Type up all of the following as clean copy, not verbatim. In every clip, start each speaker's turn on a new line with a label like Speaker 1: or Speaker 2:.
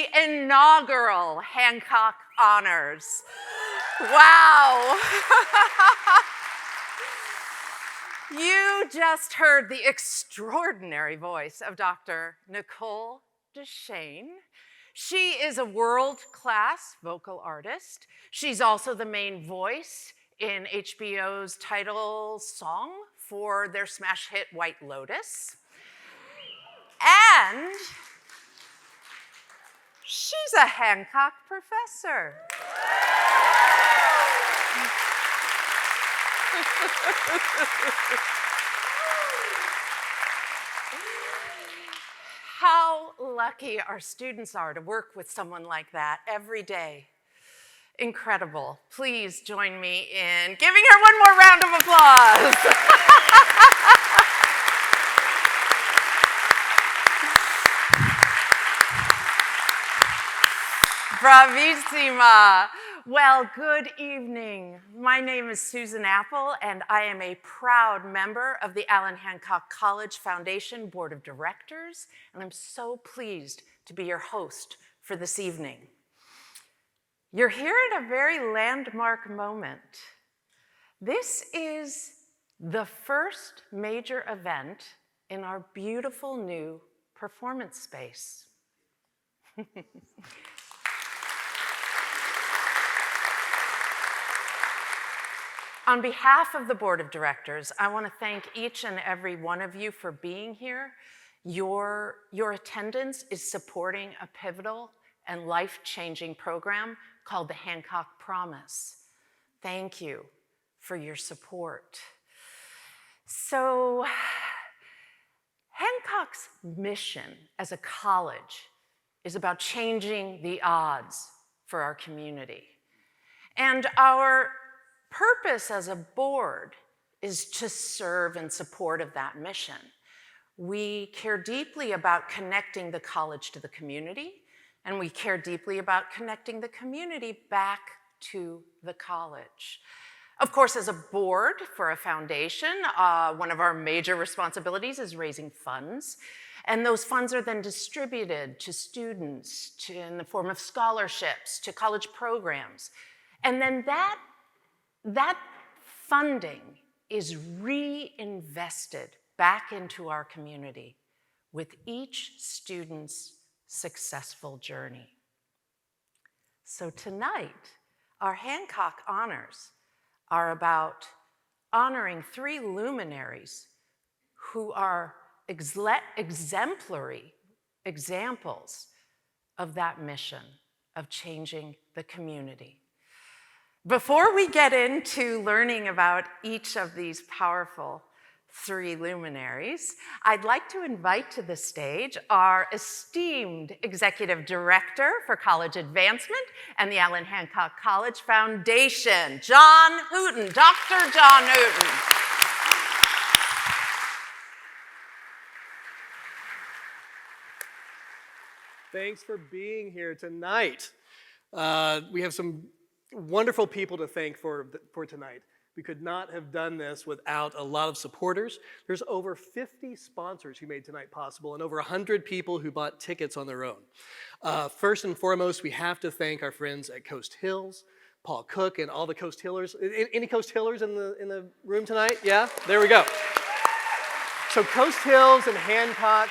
Speaker 1: the inaugural Hancock Honors. Wow. You just heard the extraordinary voice of Dr. Nicole Duchesne. She is a world-class vocal artist. She's also the main voice in HBO's title song for their smash hit White Lotus. And she's a Hancock professor. How lucky our students are to work with someone like that every day. Incredible. Please join me in giving her one more round of applause. Bravissima. Well, good evening. My name is Susan Apple, and I am a proud member of the Allan Hancock College Foundation Board of Directors, and I'm so pleased to be your host for this evening. You're here at a very landmark moment. This is the first major event in our beautiful new performance space. On behalf of the Board of Directors, I want to thank each and every one of you for being here. Your attendance is supporting a pivotal and life-changing program called the Hancock Promise. Thank you for your support. So, Hancock's mission as a college is about changing the odds for our community. And our purpose as a board is to serve in support of that mission. We care deeply about connecting the college to the community, and we care deeply about connecting the community back to the college. Of course, as a board for a foundation, one of our major responsibilities is raising funds, and those funds are then distributed to students in the form of scholarships, to college programs. And then that funding is reinvested back into our community with each student's successful journey. So tonight, our Hancock Honors are about honoring 3 luminaries who are exemplary examples of that mission of changing the community. Before we get into learning about each of these powerful 3 luminaries, I'd like to invite to the stage our esteemed Executive Director for College Advancement and the Allan Hancock College Foundation, John Hooten, Dr. John Hooten.
Speaker 2: Thanks for being here tonight. We have some wonderful people to thank for tonight. We could not have done this without a lot of supporters. There's over 50 sponsors who made tonight possible and over 100 people who bought tickets on their own. First and foremost, we have to thank our friends at Coast Hills, Paul Cook, and all the Coast Hillers. Any Coast Hillers in the room tonight? Yeah? There we go. So Coast Hills and Hancock,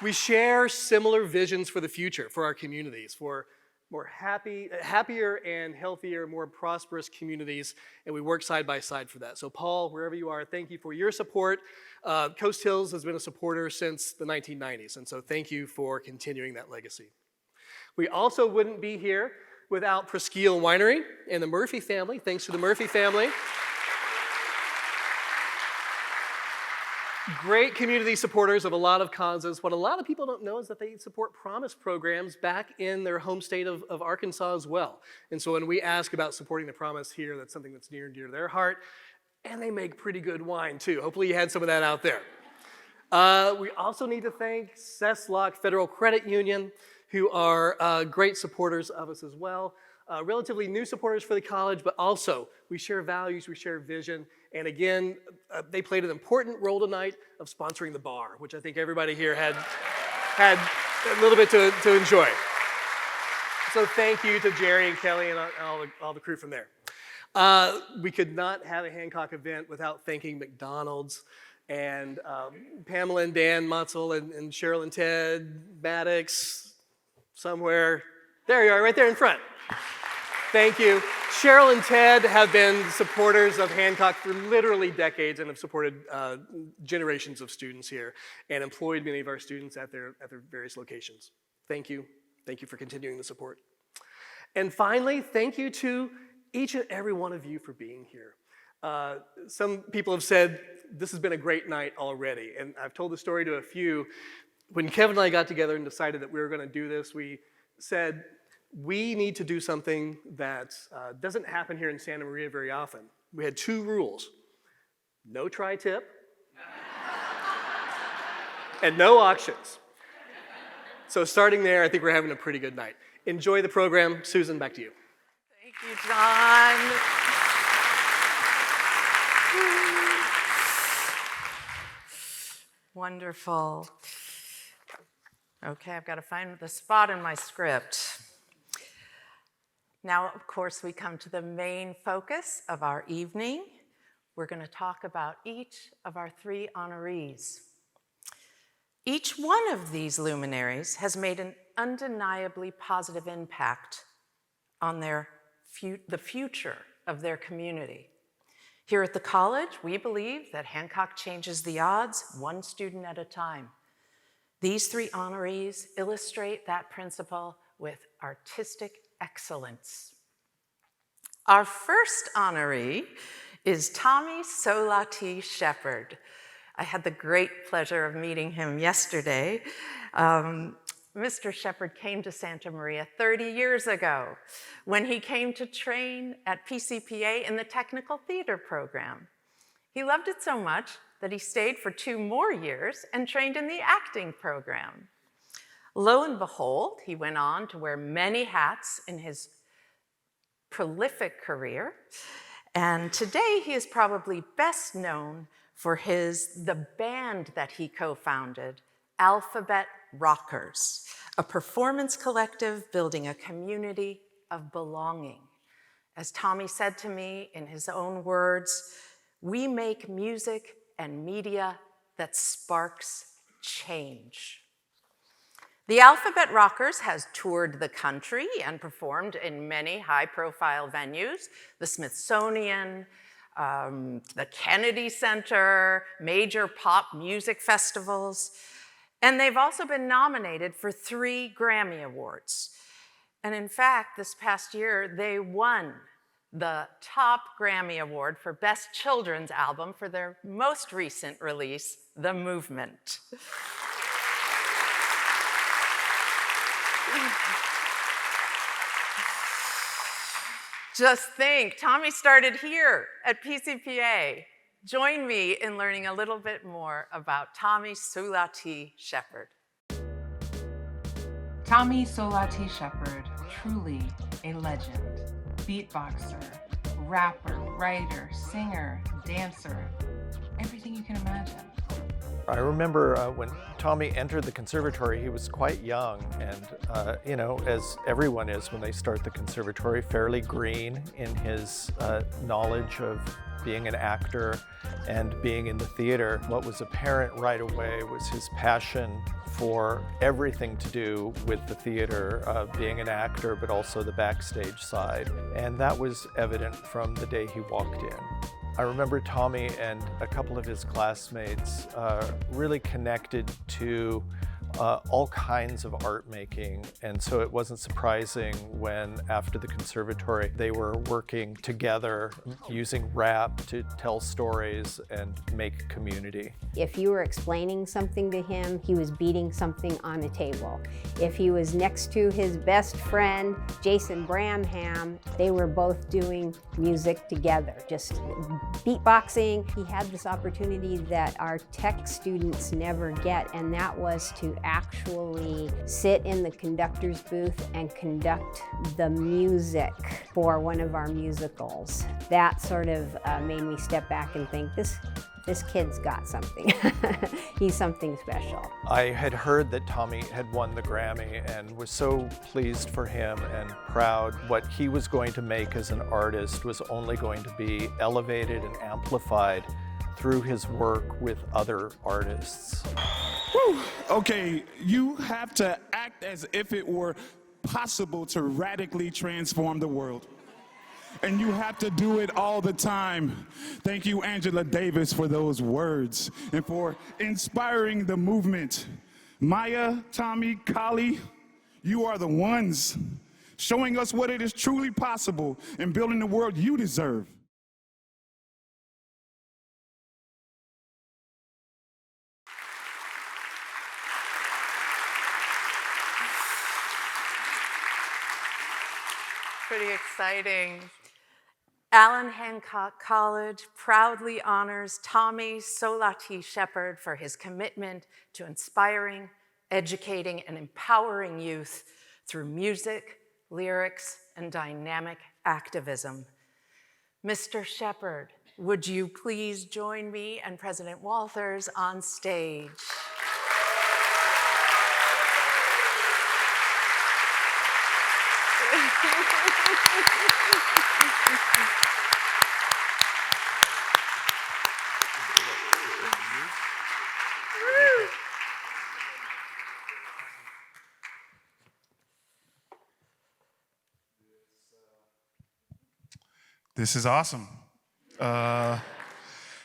Speaker 2: we share similar visions for the future, for our communities, for more happier and healthier, more prosperous communities, and we work side by side for that. So Paul, wherever you are, thank you for your support. Coast Hills has been a supporter since the 1990s, and so thank you for continuing that legacy. We also wouldn't be here without Presqu'île Winery and the Murphy family. Thanks to the Murphy family. Great community supporters of a lot of causes. What a lot of people don't know is that they support Promise programs back in their home state of Arkansas as well. And so when we ask about supporting the Promise here, that's something that's near and dear to their heart. And they make pretty good wine too. Hopefully you had some of that out there. We also need to thank Cesslock Federal Credit Union, who are great supporters of us as well. Relatively new supporters for the college, but also we share values, we share vision. And again, they played an important role tonight of sponsoring the bar, which I think everybody here had a little bit to enjoy. So thank you to Jerry and Kelly and all the crew from there. We could not have a Hancock event without thanking McDonald's and Pamela and Dan Mutzel and Cheryl and Ted Maddox somewhere. There you are, right there in front. Thank you. Cheryl and Ted have been supporters of Hancock for literally decades and have supported generations of students here and employed many of our students at their various locations. Thank you. Thank you for continuing the support. And finally, thank you to each and every one of you for being here. Some people have said, this has been a great night already, and I've told the story to a few. When Kevin and I got together and decided that we were gonna do this, we said, we need to do something that doesn't happen here in Santa Maria very often. We had 2 rules: no tri-tip and no auctions. So starting there, I think we're having a pretty good night. Enjoy the program. Susan, back to you.
Speaker 1: Thank you, John. Wonderful. Okay, I've got to find the spot in my script. Now, of course, we come to the main focus of our evening. We're going to talk about each of our 3 honorees. Each one of these luminaries has made an undeniably positive impact on the future of their community. Here at the college, we believe that Hancock changes the odds 1 student at a time. These 3 honorees illustrate that principle with artistic excellence. Our first honoree is Tommy Solati Shepard. I had the great pleasure of meeting him yesterday. Mr. Shepard came to Santa Maria 30 years ago when he came to train at PCPA in the technical theater program. He loved it so much that he stayed for 2 more years and trained in the acting program. Lo and behold, he went on to wear many hats in his prolific career, and today he is probably best known for the band that he co-founded, Alphabet Rockers, a performance collective building a community of belonging. As Tommy said to me in his own words, we make music and media that sparks change. The Alphabet Rockers has toured the country and performed in many high-profile venues, the Smithsonian, the Kennedy Center, major pop music festivals, and they've also been nominated for 3 Grammy Awards. And in fact, this past year, they won the top Grammy Award for Best Children's Album for their most recent release, The Movement. Just think, Tommy started here at PCPA. Join me in learning a little bit more about Tommy Solati Shepard.
Speaker 3: Tommy Solati Shepard, truly a legend. Beatboxer, rapper, writer, singer, dancer, everything you can imagine.
Speaker 4: I remember when Tommy entered the conservatory, he was quite young and, you know, as everyone is when they start the conservatory, fairly green in his knowledge of being an actor and being in the theater. What was apparent right away was his passion for everything to do with the theater, being an actor, but also the backstage side. And that was evident from the day he walked in. I remember Tommy and a couple of his classmates really connected to all kinds of art making, and so it wasn't surprising when after the conservatory they were working together using rap to tell stories and make community.
Speaker 5: If you were explaining something to him, he was beating something on a table. If he was next to his best friend, Jason Bramham, they were both doing music together, just beatboxing. He had this opportunity that our tech students never get, and that was to actually sit in the conductor's booth and conduct the music for one of our musicals. That sort of made me step back and think, this this kid's got something. He's something special.
Speaker 4: I had heard that Tommy had won the Grammy and was so pleased for him and proud. What he was going to make as an artist was only going to be elevated and amplified through his work with other artists.
Speaker 6: Whew. Okay, you have to act as if it were possible to radically transform the world. And you have to do it all the time. Thank you, Angela Davis, for those words and for inspiring the movement. Maya, Tommy, Kali, you are the ones showing us what it is truly possible in building the world you deserve.
Speaker 1: Pretty exciting. Allan Hancock College proudly honors Tommy Solati Shepard for his commitment to inspiring, educating, and empowering youth through music, lyrics, and dynamic activism. Mr. Shepard, would you please join me and President Walters on stage?
Speaker 6: This is awesome.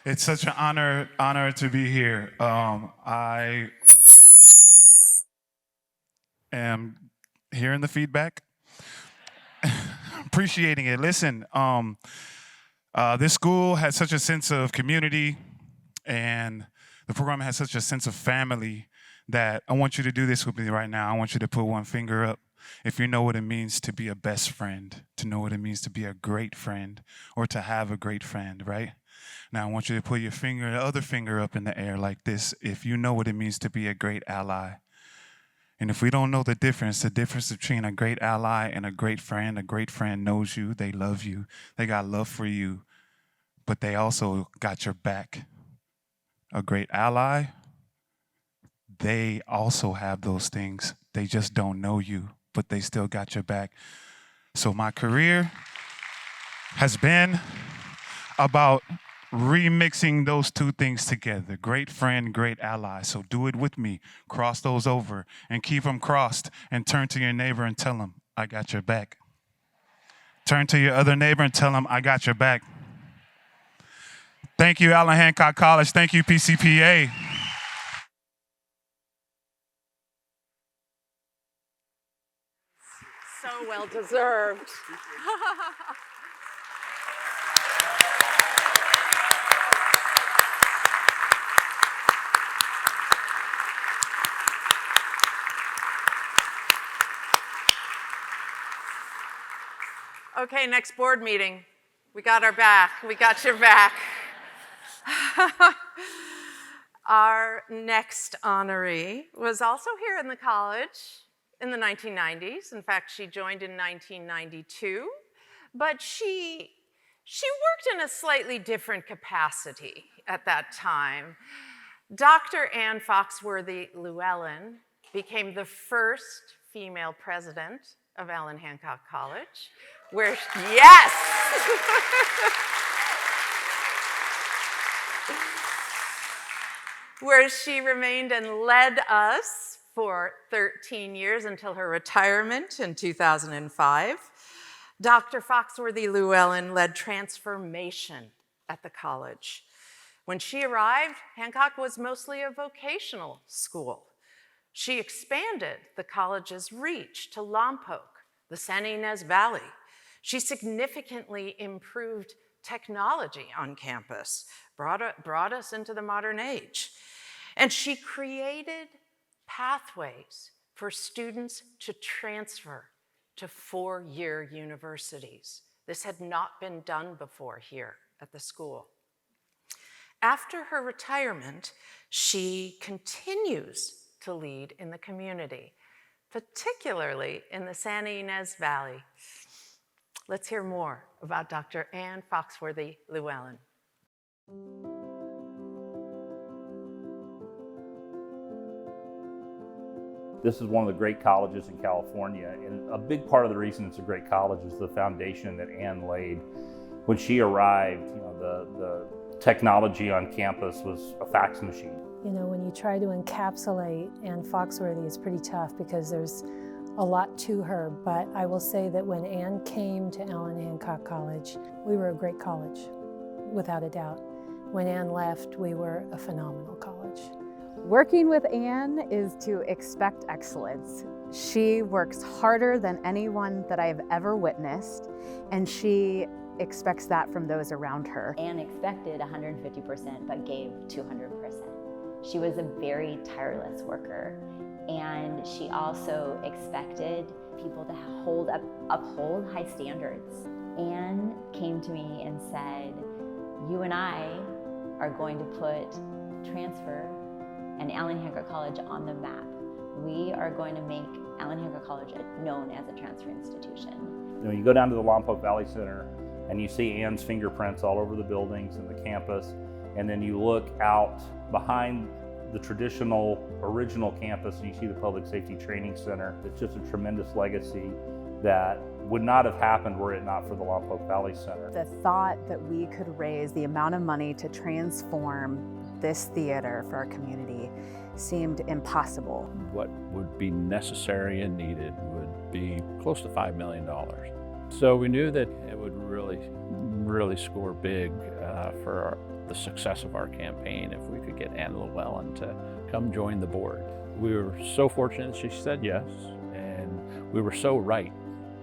Speaker 6: It's such an honor to be here. I am hearing the feedback, appreciating it. Listen, this school has such a sense of community, and the program has such a sense of family that I want you to do this with me right now. I want you to put one finger up if you know what it means to be a best friend, to know what it means to be a great friend, or to have a great friend, right? Now I want you to put your finger, the other finger up in the air like this if you know what it means to be a great ally. And if we don't know the difference between a great ally and a great friend knows you, they love you, they got love for you, but they also got your back. A great ally, they also have those things. They just don't know you, but they still got your back. So my career has been about remixing those two things together. Great friend, great ally. So do it with me. Cross those over and keep them crossed and turn to your neighbor and tell them, I got your back. Turn to your other neighbor and tell them, I got your back. Thank you, Allan Hancock College. Thank you, PCPA.
Speaker 1: So well deserved. Okay, next board meeting. We got our back. We got your back. Our next honoree was also here in the college in the 1990s. In fact, she joined in 1992, but she worked in a slightly different capacity at that time. Dr. Ann Foxworthy Llewellyn became the first female president of Allan Hancock College, where, yes! where she remained and led us for 13 years until her retirement in 2005. Dr. Foxworthy Llewellyn led transformation at the college. When she arrived, Hancock was mostly a vocational school. She expanded the college's reach to Lompoc, the San Ynez Valley. She significantly improved technology on campus, brought us into the modern age. And she created pathways for students to transfer to four-year universities. This had not been done before here at the school. After her retirement, she continues to lead in the community, particularly in the San Ynez Valley. Let's hear more about Dr. Ann Foxworthy Llewellyn.
Speaker 7: This is one of the great colleges in California, and a big part of the reason it's a great college is the foundation that Ann laid. When she arrived, the technology on campus was a fax machine.
Speaker 8: You know, when you try to encapsulate Ann Foxworthy, it's pretty tough because there's a lot to her, but I will say that when Ann came to Allan Hancock College, we were a great college, without a doubt. When Ann left, we were a phenomenal college.
Speaker 9: Working with Ann is to expect excellence. She works harder than anyone that I've ever witnessed, and she expects that from those around her.
Speaker 10: Ann expected 150% but gave 200%. She was a very tireless worker, and she also expected people to uphold high standards. Ann came to me and said, you and I are going to put transfer and Allan Hancock College on the map. We are going to make Allan Hancock College known as a transfer institution.
Speaker 7: You go down to the Lompoc Valley Center and you see Ann's fingerprints all over the buildings and the campus, and then you look out behind the traditional original campus and you see the Public Safety Training Center. It's just a tremendous legacy that would not have happened were it not for the Lompoc Valley Center.
Speaker 9: The thought that we could raise the amount of money to transform this theater for our community seemed impossible.
Speaker 11: What would be necessary and needed would be close to $5 million. So we knew that it would really score big for the success of our campaign if we could get Ann Llewellyn to come join the board. We were so fortunate she said yes, and we were so right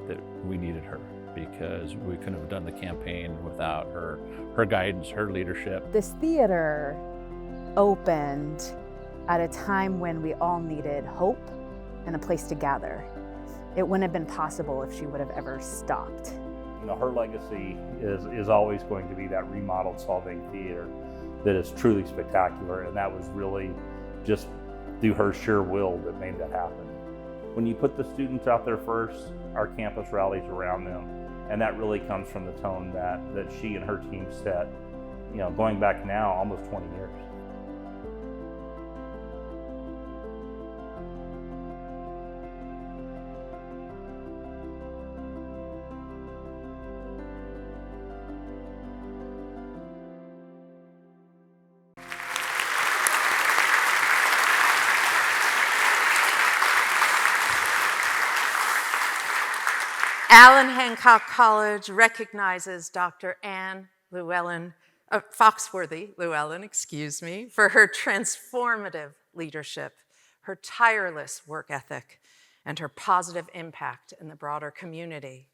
Speaker 11: that we needed her, because we couldn't have done the campaign without her guidance, her leadership.
Speaker 9: This theater opened at a time when we all needed hope and a place to gather. It wouldn't have been possible if she would have ever stopped.
Speaker 7: Her legacy is always going to be that remodeled Solvang Theater that is truly spectacular, and that was really just through her sheer will that made that happen. When you put the students out there first, our campus rallies around them, and that really comes from the tone that she and her team set, going back now almost 20 years.
Speaker 1: Allan Hancock College recognizes Dr. Ann Foxworthy Llewellyn, for her transformative leadership, her tireless work ethic, and her positive impact in the broader community.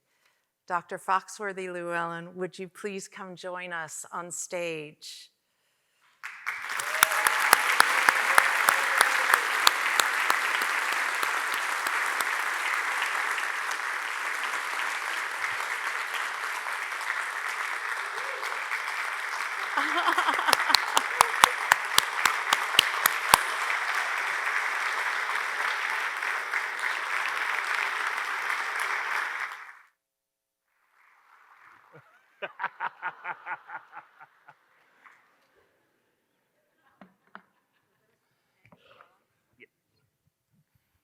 Speaker 1: Dr. Foxworthy Llewellyn, would you please come join us on stage?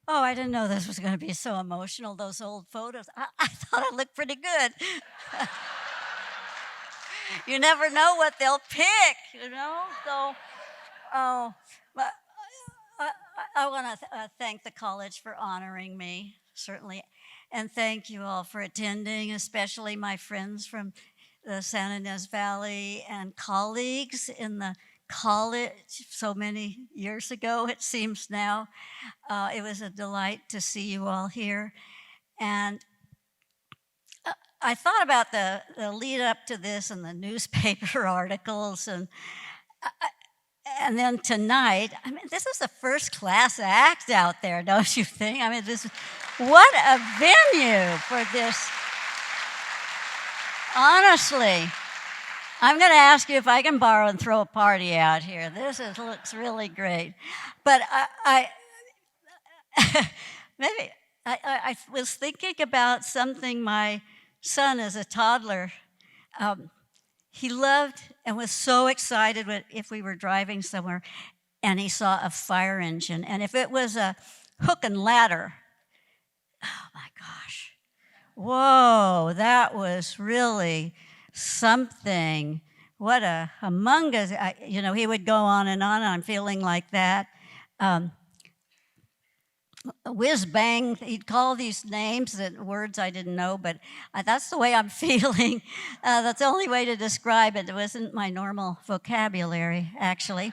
Speaker 12: Oh, I didn't know this was going to be so emotional, those old photos. I thought I looked pretty good. You never know what they'll pick, So, but I want to thank the college for honoring me, certainly. And thank you all for attending, especially my friends from the San Ynez Valley and colleagues in the college so many years ago, it seems now. It was a delight to see you all here. And I thought about the lead up to this and the newspaper articles, and then tonight, this is a first-class act out there, don't you think? What a venue for this. Honestly, I'm going to ask you if I can borrow and throw a party out here. Looks really great. But I was thinking about something my son as a toddler, he loved and was so excited if we were driving somewhere and he saw a fire engine. And if it was a hook and ladder. Oh my gosh. Whoa, that was really something. What a humongous, he would go on and on. I'm feeling like that. Whiz bang, he'd call these names, that words I didn't know, but that's the way I'm feeling. That's the only way to describe it. It wasn't my normal vocabulary, actually.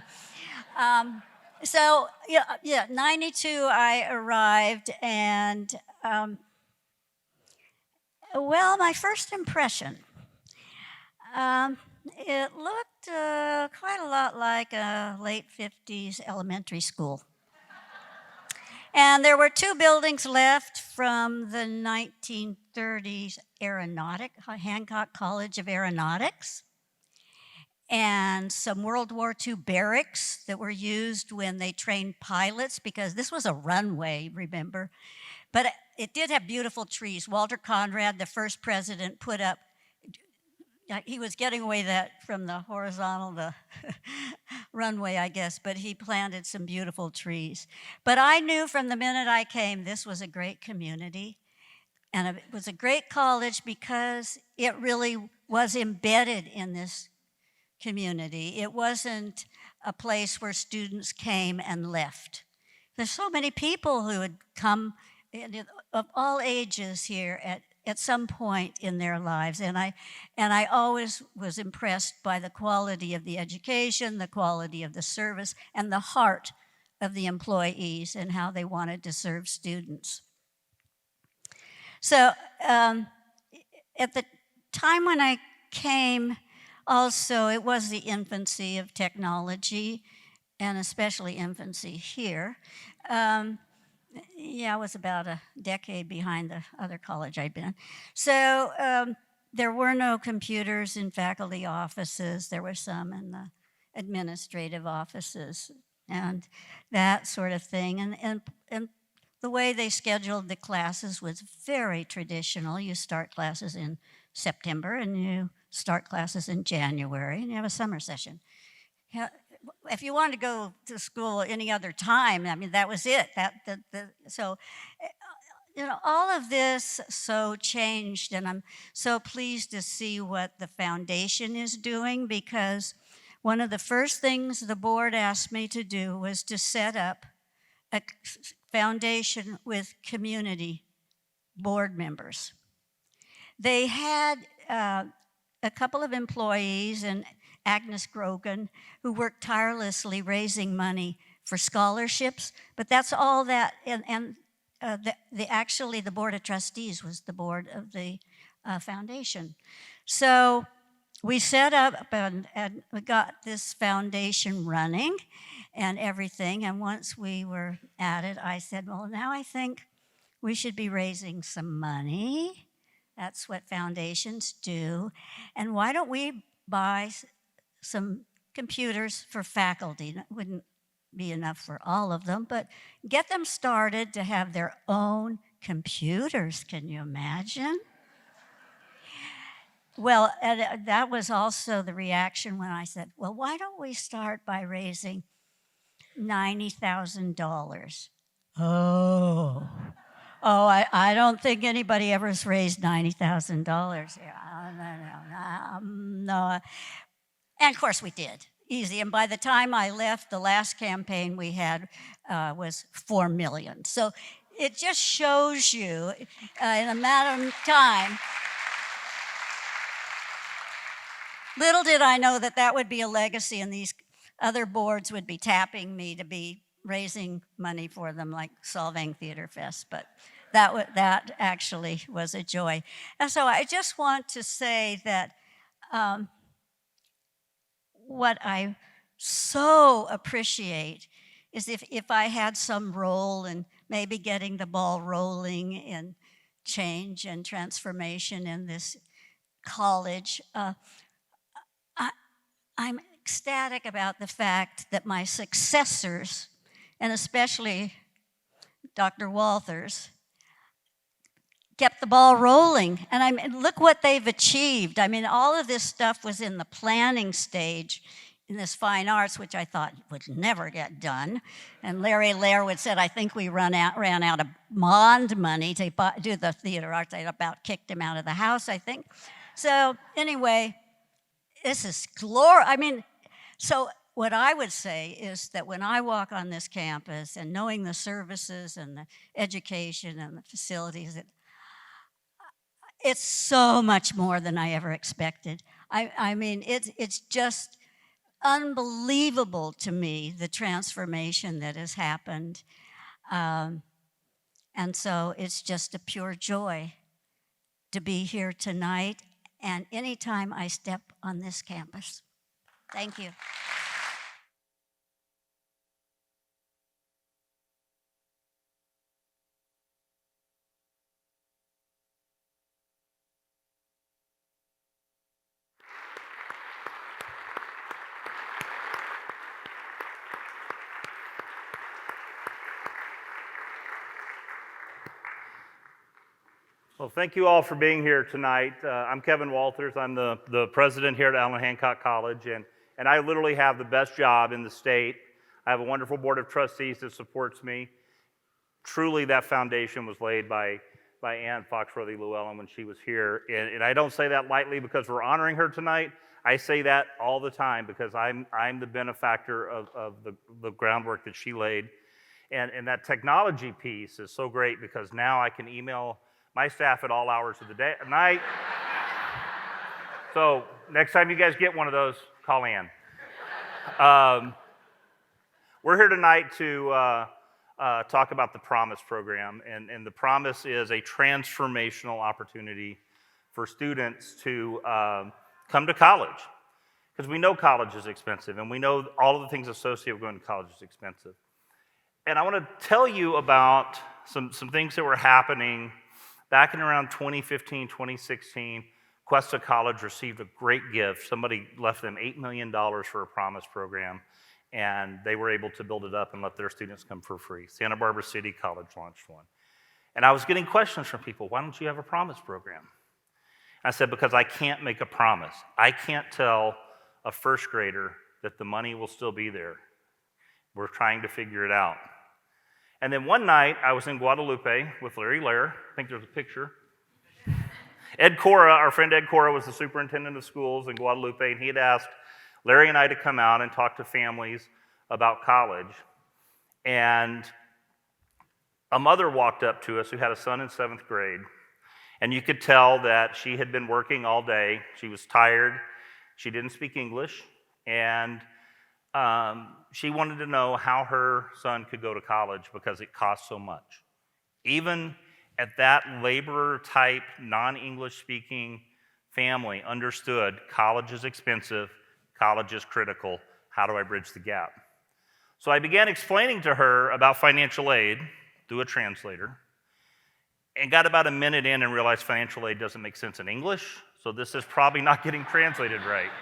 Speaker 12: So, 92 I arrived, and my first impression, it looked quite a lot like a late 50s elementary school. And there were 2 buildings left from the 1930s Hancock College of Aeronautics, and some World War II barracks that were used when they trained pilots, because this was a runway, remember? But it did have beautiful trees. Walter Conrad, the first president, put up, he was getting away from the horizontal, the runway, I guess, but he planted some beautiful trees. But I knew from the minute I came, this was a great community, and it was a great college because it really was embedded in this community. It wasn't a place where students came and left. There's so many people who had come of all ages here at some point in their lives, and I always was impressed by the quality of the education, the quality of the service, and the heart of the employees and how they wanted to serve students. So at the time when I came, also, it was the infancy of technology, and especially infancy here. I was about a decade behind the other college I'd been. So there were no computers in faculty offices. There were some in the administrative offices and that sort of thing. And the way they scheduled the classes was very traditional. You start classes in September, and you start classes in January, and you have a summer session. If you wanted to go to school any other time, I mean, that was it. So, all of this so changed, and I'm so pleased to see what the foundation is doing, because one of the first things the board asked me to do was to set up a foundation with community board members. They had a couple of employees, and Agnes Grogan, who worked tirelessly raising money for scholarships, but that's all that, and actually the Board of Trustees was the board of the foundation. So we set up and we got this foundation running and everything, and once we were at it, I said, well, now I think we should be raising some money. That's what foundations do. And why don't we buy some computers for faculty? That wouldn't be enough for all of them, but get them started to have their own computers. Can you imagine? Well, and that was also the reaction when I said, well, why don't we start by raising $90,000? Oh, I don't think anybody ever has raised $90,000. No. And of course we did, easy. And by the time I left, the last campaign we had was $4 million. So it just shows you in a matter of time. Little did I know that would be a legacy, and these other boards would be tapping me to be raising money for them, like Solvang Theater Fest, but that actually was a joy. And so I just want to say that what I so appreciate is if I had some role in maybe getting the ball rolling in change and transformation in this college, I'm ecstatic about the fact that my successors, and especially Dr. Walters, kept the ball rolling. And look what they've achieved. I mean, all of this stuff was in the planning stage in this fine arts, which I thought would never get done. And Larry Lairwood said, I think we ran out of bond money to do the theater arts. I about kicked him out of the house, I think. So anyway, this is glory. I mean, so what I would say is that when I walk on this campus and knowing the services and the education and the facilities, it's so much more than I ever expected. I mean, it's just unbelievable to me, the transformation that has happened. And so it's just a pure joy to be here tonight and anytime I step on this campus. Thank you.
Speaker 7: Well, thank you all for being here tonight. I'm Kevin Walters. I'm the president here at Allan Hancock College, and I literally have the best job in the state. I have a wonderful board of trustees that supports me. Truly, that foundation was laid by Ann Foxworthy Llewellyn when she was here, and I don't say that lightly because we're honoring her tonight. I say that all the time because I'm the benefactor of the groundwork that she laid, and that technology piece is so great because now I can email my staff at all hours of the day and night. So next time you guys get one of those, call Ann. We're here tonight to talk about the Promise program, and the Promise is a transformational opportunity for students to come to college, because we know college is expensive, and we know all of the things associated with going to college is expensive. And I want to tell you about some things that were happening back in around 2015, 2016. Cuesta College received a great gift. Somebody left them $8 million for a Promise program, and they were able to build it up and let their students come for free. Santa Barbara City College launched one. And I was getting questions from people, why don't you have a Promise program? I said, because I can't make a promise. I can't tell a first grader that the money will still be there. We're trying to figure it out. And then one night, I was in Guadalupe with Larry Lair. I think there's a picture. Ed Cora, our friend Ed Cora, was the superintendent of schools in Guadalupe, and he had asked Larry and I to come out and talk to families about college. And a mother walked up to us who had a son in 7th grade, and you could tell that she had been working all day. She was tired. She didn't speak English, and she wanted to know how her son could go to college because it cost so much. Even at that laborer-type, non-English speaking family understood college is expensive, college is critical, how do I bridge the gap? So I began explaining to her about financial aid through a translator, and got about a minute in and realized financial aid doesn't make sense in English, so this is probably not getting translated right.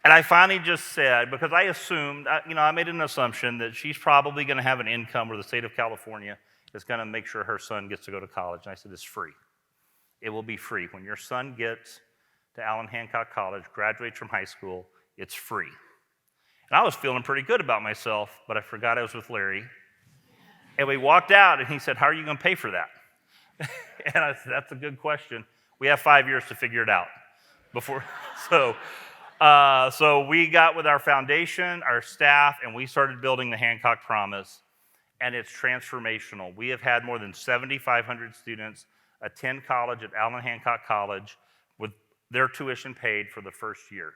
Speaker 7: And I finally just said, because I assumed, I made an assumption that she's probably going to have an income where the state of California is going to make sure her son gets to go to college. And I said, it's free. It will be free. When your son gets to Allan Hancock College, graduates from high school, it's free. And I was feeling pretty good about myself, but I forgot I was with Larry. And we walked out, and he said, how are you going to pay for that? And I said, that's a good question. We have 5 years to figure it out. So we got with our foundation, our staff, and we started building the Hancock Promise, and it's transformational. We have had more than 7,500 students attend college at Allan Hancock College with their tuition paid for the first year.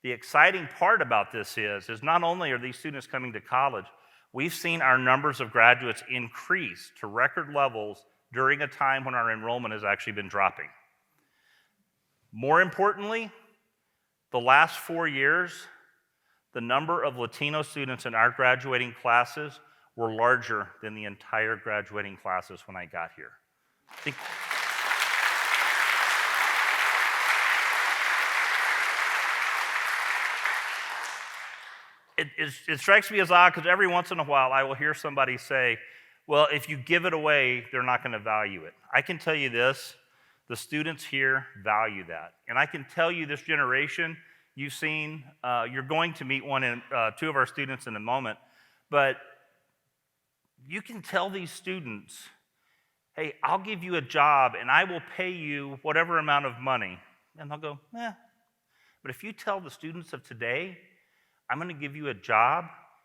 Speaker 7: The exciting part about this is not only are these students coming to college, we've seen our numbers of graduates increase to record levels during a time when our enrollment has actually been dropping. More importantly, the last 4 years, the number of Latino students in our graduating classes were larger than the entire graduating classes when I got here. It strikes me as odd because every once in a while I will hear somebody say, well, if you give it away, they're not going to value it. I can tell you this, the students here value that. And I can tell you this generation,
Speaker 13: you've seen. You're going to meet two of our students in a moment, but you can tell these students, hey, I'll give you a job and I will pay you whatever amount of money. And they'll go, eh. But if you tell the students of today, I'm going to give you a job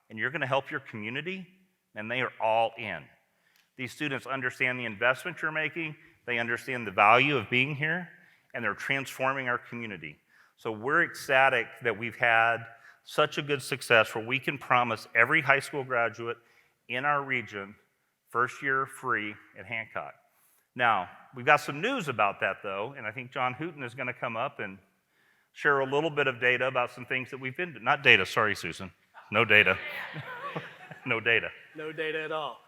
Speaker 13: and you're going to help your community, and they are all in. These students understand the investment you're making, they understand the value of being here, and they're transforming our community. So we're ecstatic that we've had such a good success where we can promise every high school graduate in our region first year free at Hancock. Now, we've got some news about that though, and I think John Hooten is going to come up and share a little bit of data about some things that we've been, not data, sorry Susan, no data. No data.
Speaker 2: No data at all.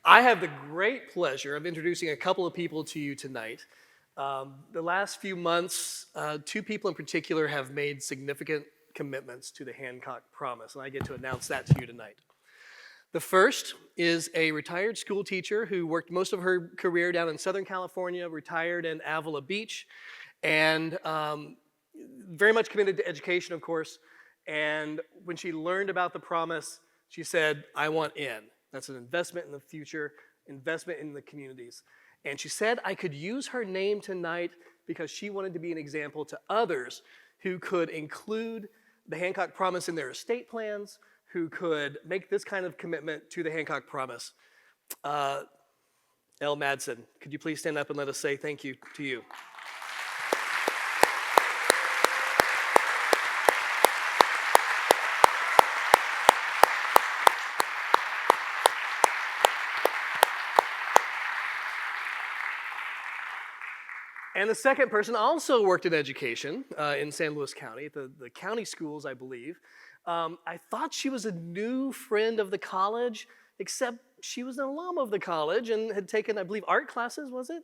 Speaker 2: I have the great pleasure of introducing a couple of people to you tonight. The last few months, two people in particular have made significant commitments to the Hancock Promise, and I get to announce that to you tonight. The first is a retired school teacher who worked most of her career down in Southern California, retired in Avila Beach, and very much committed to education, of course. And when she learned about the promise, she said, I want in. That's an investment in the future, investment in the communities. And she said I could use her name tonight because she wanted to be an example to others who could include the Hancock Promise in their estate plans, who could make this kind of commitment to the Hancock Promise. Elle Madsen, could you please stand up and let us say thank you to you? And the second person also worked in education in San Luis County, at the county schools, I believe. I thought she was a new friend of the college, except she was an alum of the college and had taken, I believe, art classes, was it?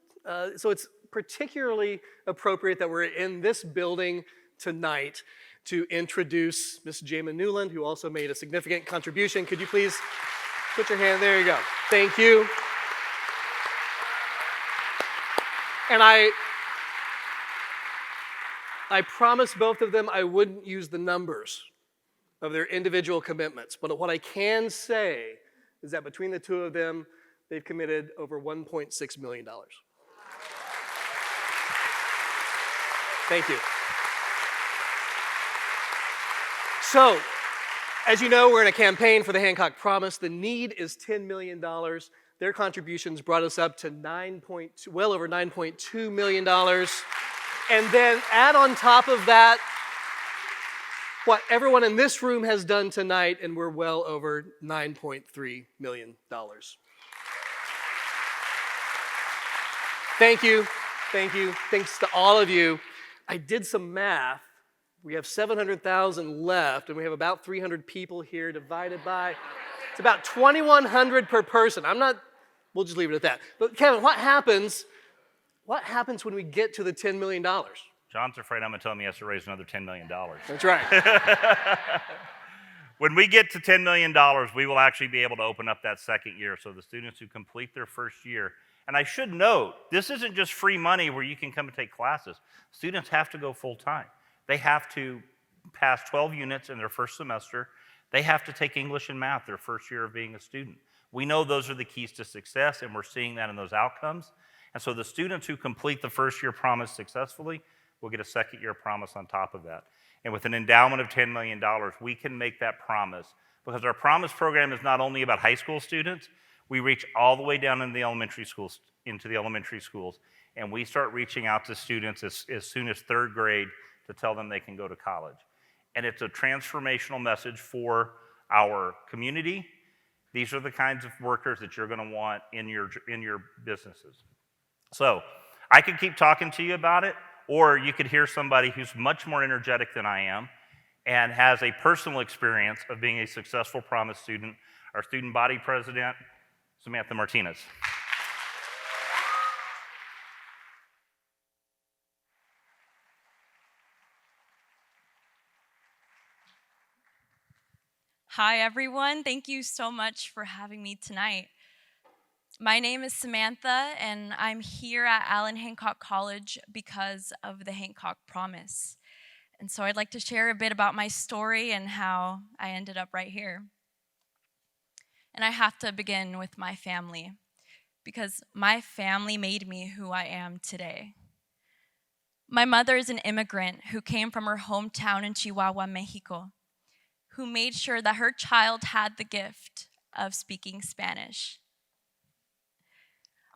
Speaker 2: So it's particularly appropriate that we're in this building tonight to introduce Ms. Jayma Newland, who also made a significant contribution. Could you please put your hand, there you go. Thank you. And I promised both of them I wouldn't use the numbers of their individual commitments, but what I can say is that between the two of them, they've committed over $1.6 million. Thank you. So, as you know, we're in a campaign for the Hancock Promise. The need is $10 million. Their contributions brought us up to well over $9.2 million. And then add on top of that what everyone in this room has done tonight, and we're well over $9.3 million. Thank you, thank you. Thanks to all of you. I did some math. We have 700,000 left, and we have about 300 people here divided by, it's about 2,100 per person. We'll just leave it at that. But Kevin, what happens when we get to the $10 million?
Speaker 13: John's afraid I'm going to tell him he has to raise another $10 million.
Speaker 2: That's right.
Speaker 13: When we get to $10 million, we will actually be able to open up that second year. So the students who complete their first year, and I should note, this isn't just free money where you can come and take classes. Students have to go full time. They have to pass 12 units in their first semester. They have to take English and math their first year of being a student. We know those are the keys to success, and we're seeing that in those outcomes. And so the students who complete the first year promise successfully will get a second year promise on top of that. And with an endowment of $10 million, we can make that promise, because our promise program is not only about high school students, we reach all the way down into the elementary schools, and we start reaching out to students as soon as third grade to tell them they can go to college. And it's a transformational message for our community. These are the kinds of workers that you're going to want in your businesses. So I could keep talking to you about it, or you could hear somebody who's much more energetic than I am and has a personal experience of being a successful Promise student, our student body president, Samantha Martinez.
Speaker 14: Hi, everyone. Thank you so much for having me tonight. My name is Samantha, and I'm here at Allan Hancock College because of the Hancock Promise. And so I'd like to share a bit about my story and how I ended up right here. And I have to begin with my family, because my family made me who I am today. My mother is an immigrant who came from her hometown in Chihuahua, Mexico, who made sure that her child had the gift of speaking Spanish.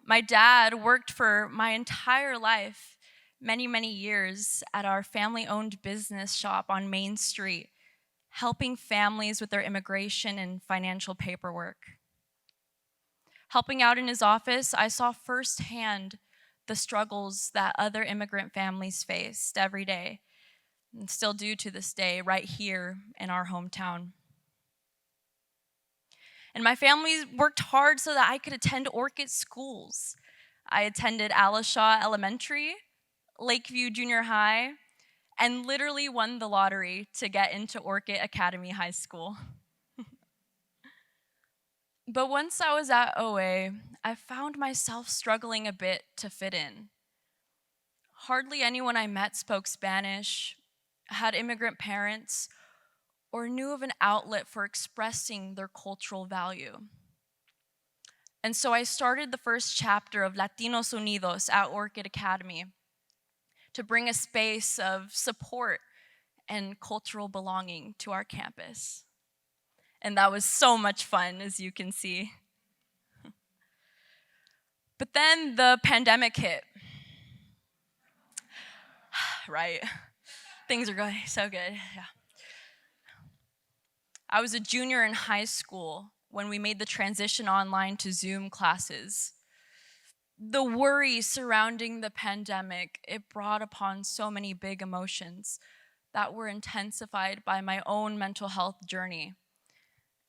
Speaker 14: My dad worked for my entire life, many years, at our family-owned business shop on Main Street, helping families with their immigration and financial paperwork. Helping out in his office, I saw firsthand the struggles that other immigrant families faced every day, and still do to this day, right here in our hometown. And my family worked hard so that I could attend Orchid schools. I attended Alishaw Elementary, Lakeview Junior High, and literally won the lottery to get into Orchid Academy High School. But once I was at OA, I found myself struggling a bit to fit in. Hardly anyone I met spoke Spanish, had immigrant parents, or knew of an outlet for expressing their cultural value. And so I started the first chapter of Latinos Unidos at Orchid Academy to bring a space of support and cultural belonging to our campus. And that was so much fun, as you can see. But then the pandemic hit. Right? Things are going so good. Yeah. I was a junior in high school when we made the transition online to Zoom classes. The worry surrounding the pandemic, it brought upon so many big emotions that were intensified by my own mental health journey.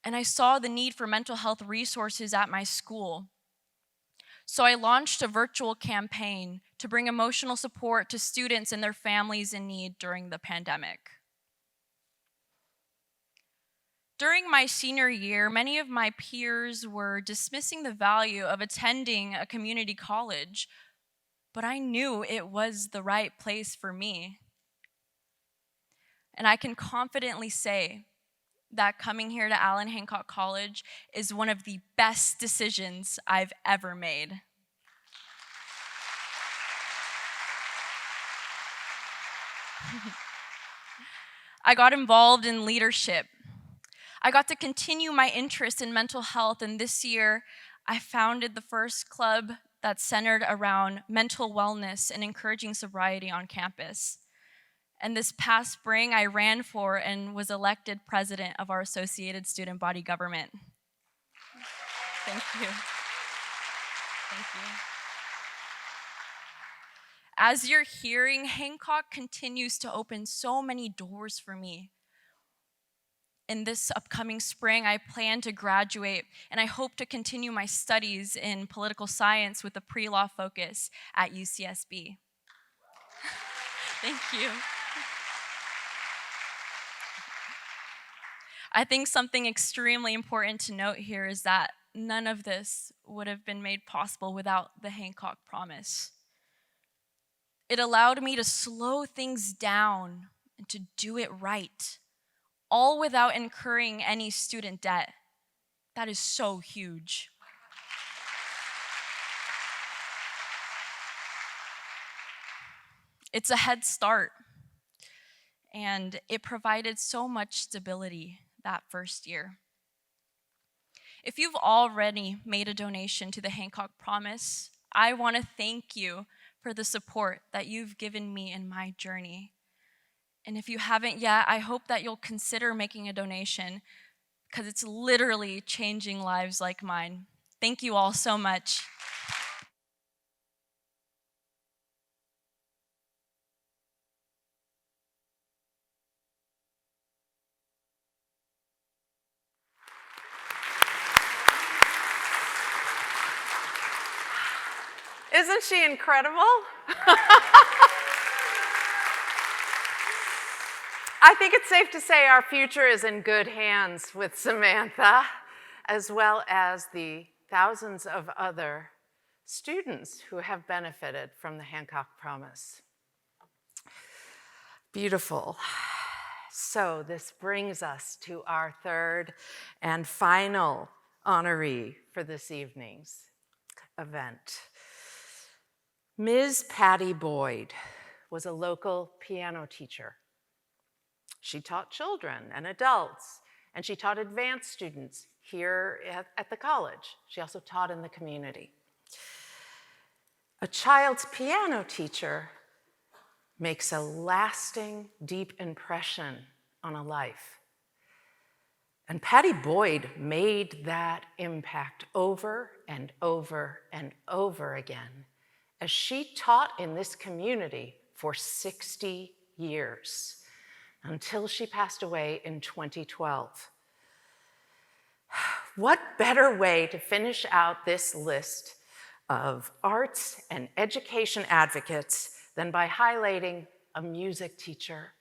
Speaker 14: And I saw the need for mental health resources at my school. So I launched a virtual campaign to bring emotional support to students and their families in need during the pandemic. During my senior year, many of my peers were dismissing the value of attending a community college, but I knew it was the right place for me. And I can confidently say that coming here to Allan Hancock College is one of the best decisions I've ever made. I got involved in leadership. I got to continue my interest in mental health, and this year I founded the first club that's centered around mental wellness and encouraging sobriety on campus. And this past spring, I ran for and was elected president of our Associated Student Body Government. Thank you. Thank you. As you're hearing, Hancock continues to open so many doors for me. In this upcoming spring, I plan to graduate, and I hope to continue my studies in political science with a pre-law focus at UCSB. Thank you. I think something extremely important to note here is that none of this would have been made possible without the Hancock Promise. It allowed me to slow things down and to do it right, all without incurring any student debt. That is so huge. It's a head start, and it provided so much stability that first year. If you've already made a donation to the Hancock Promise, I want to thank you for the support that you've given me in my journey. And if you haven't yet, I hope that you'll consider making a donation, because it's literally changing lives like mine. Thank you all so much.
Speaker 1: Isn't she incredible? I think it's safe to say our future is in good hands with Samantha, as well as the thousands of other students who have benefited from the Hancock Promise. Beautiful. So this brings us to our third and final honoree for this evening's event. Ms. Patty Boyd was a local piano teacher. She taught children and adults, and she taught advanced students here at the college. She also taught in the community. A child's piano teacher makes a lasting, deep impression on a life. And Patty Boyd made that impact over and over and over again as she taught in this community for 60 years until she passed away in 2012. What better way to finish out this list of arts and education advocates than by highlighting a music teacher,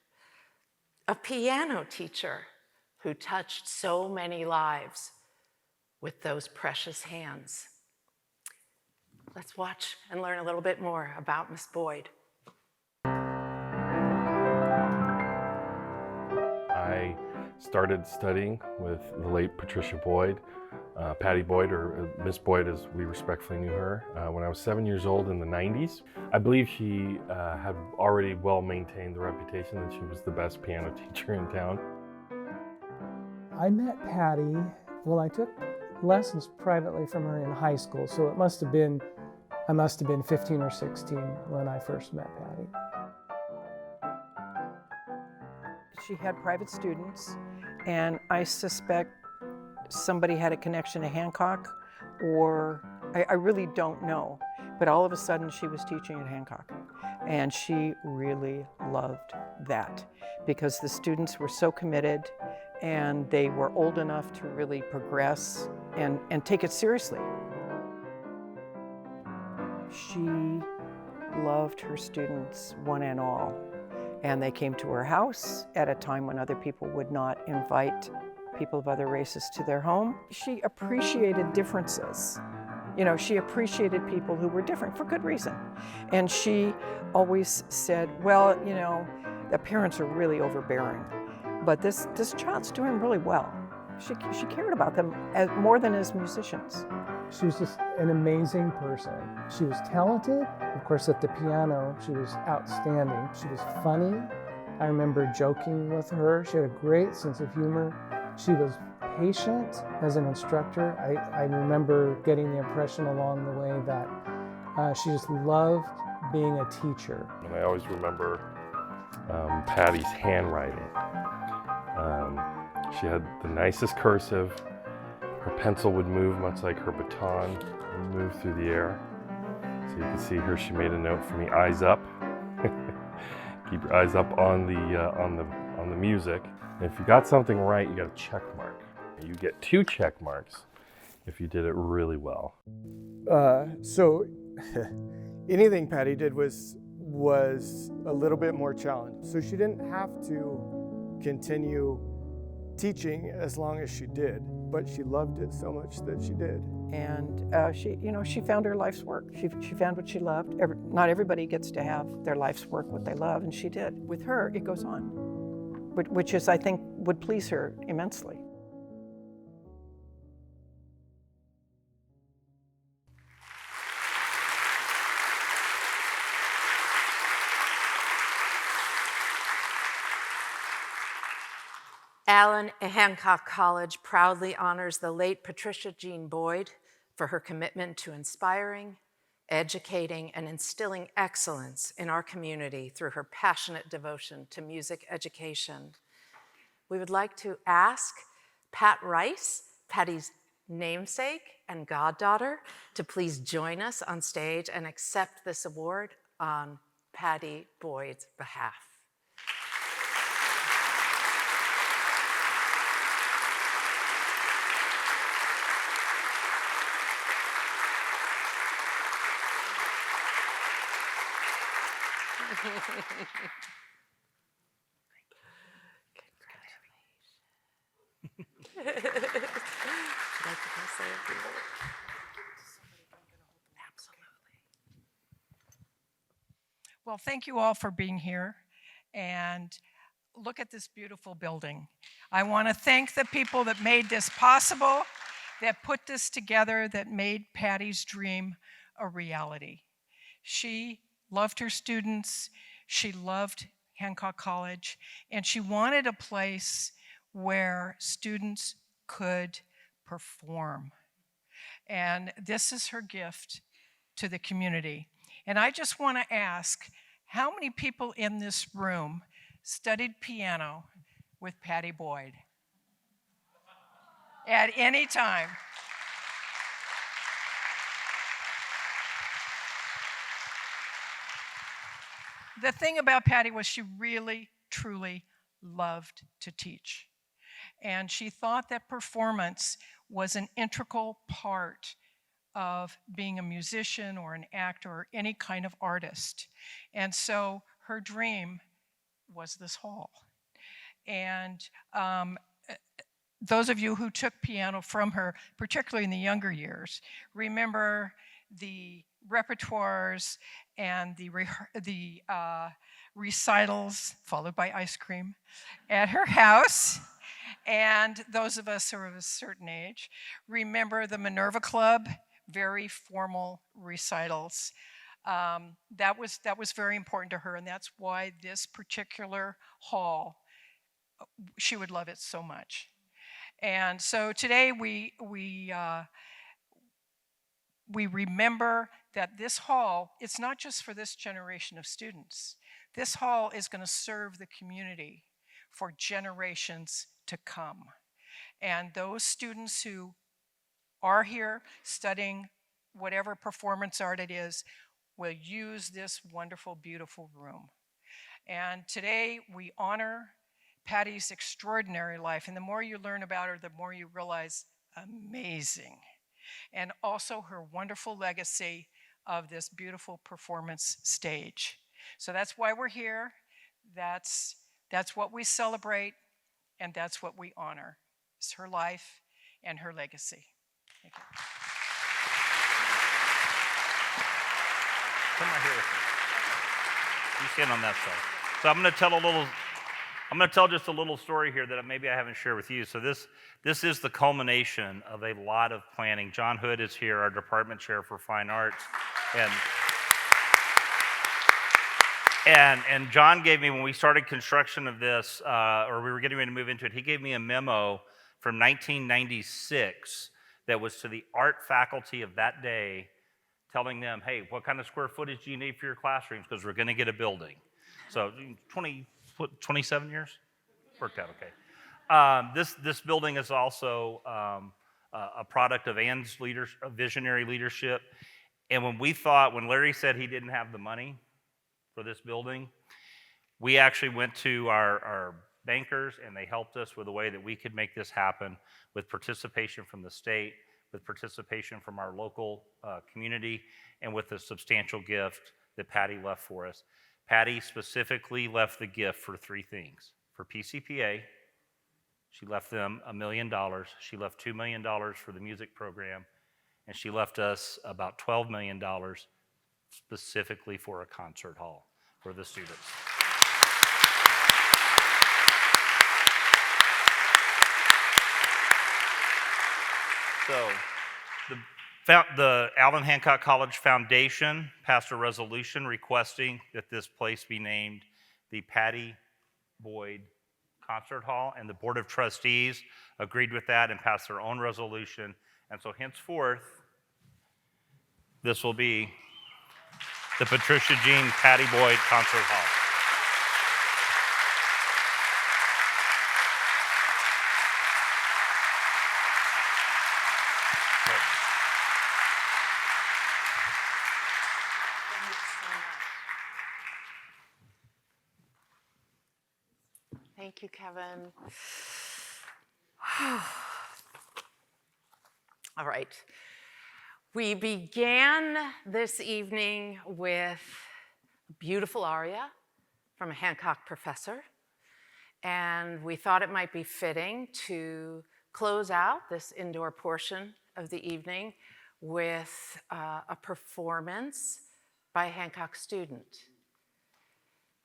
Speaker 1: a piano teacher who touched so many lives with those precious hands. Let's watch and learn a little bit more about Miss Boyd.
Speaker 15: I started studying with the late Patricia Boyd, Patty Boyd, or Miss Boyd as we respectfully knew her, when I was 7 years old in the 90s. I believe she had already well maintained the reputation that she was the best piano teacher in town.
Speaker 16: I met Patty, well, I took lessons privately from her in high school, so I must have been 15 or 16 when I first met Patty.
Speaker 17: She had private students, and I suspect somebody had a connection to Hancock, or I really don't know. But all of a sudden she was teaching at Hancock, and she really loved that because the students were so committed and they were old enough to really progress and take it seriously. She loved her students one and all, and they came to her house at a time when other people would not invite people of other races to their home. She appreciated differences. You know, she appreciated people who were different for good reason. And she always said, well, you know, the parents are really overbearing, but this child's doing really well. She cared about them more than as musicians.
Speaker 16: She was just an amazing person. She was talented. Of course, at the piano, she was outstanding. She was funny. I remember joking with her. She had a great sense of humor. She was patient as an instructor. I remember getting the impression along the way that she just loved being a teacher.
Speaker 15: And I always remember Patty's handwriting. She had the nicest cursive. Her pencil would move much like her baton would move through the air. So you can see here she made a note for me, eyes up. Keep your eyes up on the music. And if you got something right, you got a check mark. You get 2 check marks if you did it really well.
Speaker 18: So anything Patty did was a little bit more challenging. So she didn't have to continue teaching as long as she did, but she loved it so much that she did.
Speaker 17: And she found her life's work. She found what she loved. Not everybody gets to have their life's work, what they love, and she did. With her, it goes on, which is, I think, would please her immensely.
Speaker 1: Allan Hancock College proudly honors the late Patricia Jean Boyd for her commitment to inspiring, educating, and instilling excellence in our community through her passionate devotion to music education. We would like to ask Pat Rice, Patty's namesake and goddaughter, to please join us on stage and accept this award on Patty Boyd's behalf.
Speaker 19: Well, thank you all for being here. and look at this beautiful building. I want to thank the people that made this possible, that put this together, that made Patty's dream a reality. She loved her students, she loved Hancock College, and she wanted a place where students could perform. And this is her gift to the community. And I just want to ask, how many people in this room studied piano with Patty Boyd at any time? The thing about Patty was she really, truly loved to teach. And she thought that performance was an integral part of being a musician or an actor or any kind of artist. And so her dream was this hall. And those of you who took piano from her, particularly in the younger years, remember the repertoires and the recitals, followed by ice cream, at her house. And those of us who are of a certain age remember the Minerva Club, very formal recitals. That was very important to her, and that's why this particular hall, she would love it so much. And so today we remember that this hall, it's not just for this generation of students. This hall is going to serve the community for generations to come. And those students who are here studying whatever performance art it is will use this wonderful, beautiful room. And today we honor Patty's extraordinary life. And the more you learn about her, the more you realize amazing. And also her wonderful legacy of this beautiful performance stage. So that's why we're here. That's what we celebrate, and that's what we honor. It's her life and her legacy. Thank you.
Speaker 13: Come right here with me. You stand on that side. So I'm going to tell just a little story here that maybe I haven't shared with you. So this is the culmination of a lot of planning. John Hood is here, our department chair for fine arts. And John gave me, when we started construction of this, or we were getting ready to move into it, he gave me a memo from 1996 that was to the art faculty of that day, telling them, hey, what kind of square footage do you need for your classrooms? Because we're going to get a building. So 27 years? Worked out okay. This building is also a product of Ann's visionary leadership. And when Larry said he didn't have the money for this building, we actually went to our bankers, and they helped us with a way that we could make this happen, with participation from the state, with participation from our local community, and with a substantial gift that Patty left for us. Patty specifically left the gift for three things. For PCPA, she left them $1 million. She left $2 million for the music program, and she left us about $12 million specifically for a concert hall for the students. So the Allan Hancock College Foundation passed a resolution requesting that this place be named the Patty Boyd Concert Hall, and the Board of Trustees agreed with that and passed their own resolution. And so henceforth, this will be the Patricia Jean Patty Boyd Concert Hall.
Speaker 1: Thank you, Kevin. All right. We began this evening with a beautiful aria from a Hancock professor, and we thought it might be fitting to close out this indoor portion of the evening with a performance by a Hancock student.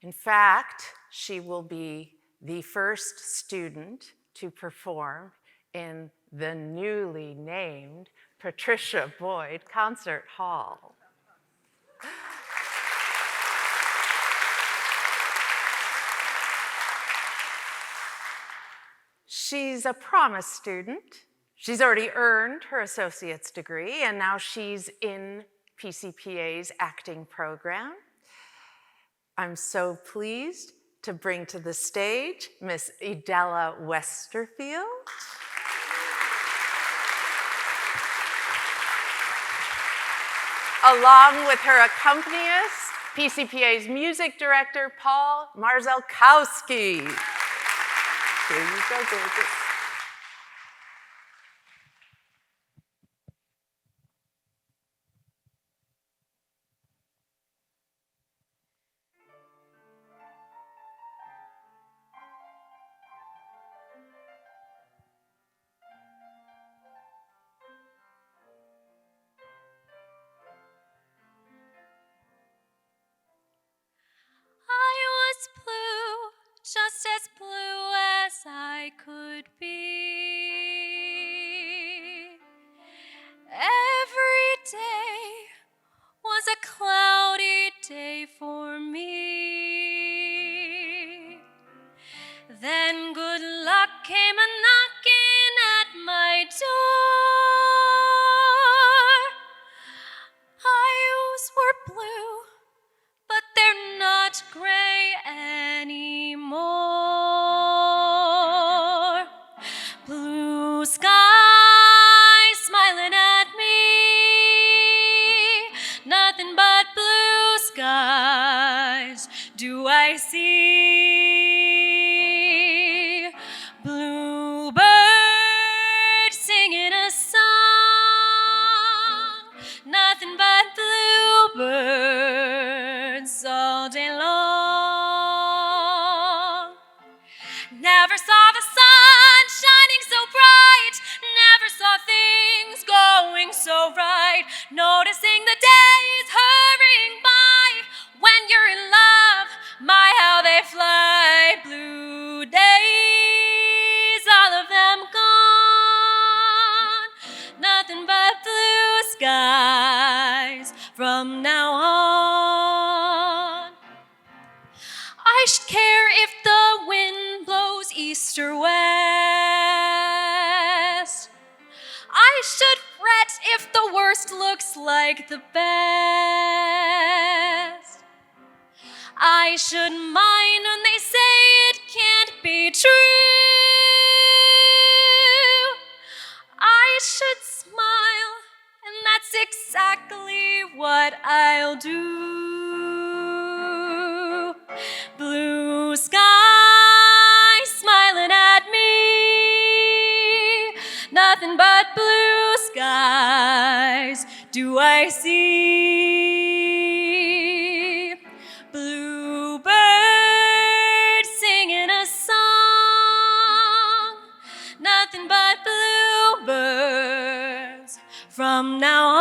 Speaker 1: In fact, she will be the first student to perform in the newly named Patricia Boyd Concert Hall. She's a Promise student. She's already earned her associate's degree, and now she's in PCPA's acting program. I'm so pleased to bring to the stage Miss Idella Westerfield. Along with her accompanist, PCPA's music director, Paul Marzelkowski. Here you go, gorgeous.
Speaker 20: I was blue, just as blue as I could be. Every day was a cloudy day for me. Then good luck came a knocking at my door. Eyes were blue, but they're not gray anymore. Blue skies smiling at me, nothing but blue skies do I see. Bluebird singing a song, nothing but bluebirds all day long. Never saw the sun shining so bright, never saw things going so right, noticing the days hurrying by. When you're in love, my how they fly. Blue days, all of them gone, nothing but blue skies from now on. I should care if the wind blows east or west. I should fret if the worst looks like the best. I should mind when they say it can't be true. I should smile, and that's exactly what I'll do. Blue skies smiling at me, nothing but blue skies do I see. Bluebird singing a song, nothing but bluebirds from now on.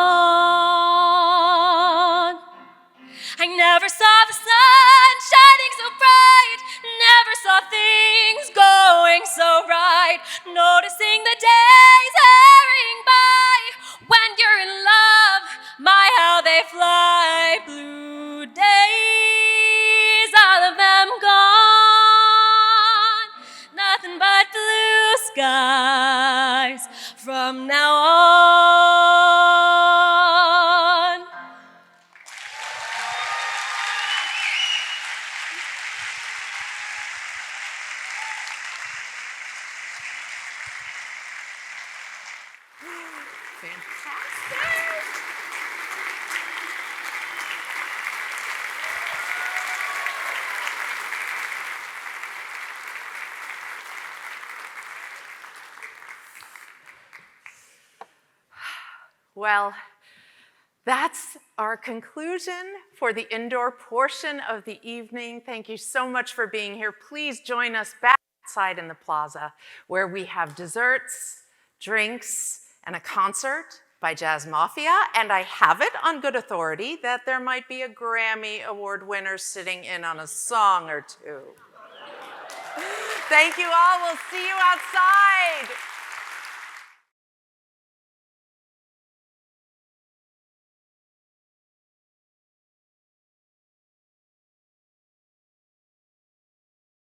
Speaker 20: I never saw the sun shining so bright, never saw things going so right, noticing the days hurrying by. When you're in love, my how they fly. Blue days, all of them gone, nothing but blue skies from now on.
Speaker 1: Fantastic. Well, that's our conclusion for the indoor portion of the evening. Thank you so much for being here. Please join us back outside in the plaza where we have desserts, drinks, and a concert. by Jazz Mafia, and I have it on good authority that there might be a Grammy Award winner sitting in on a song or two. Thank you all. We'll see you outside.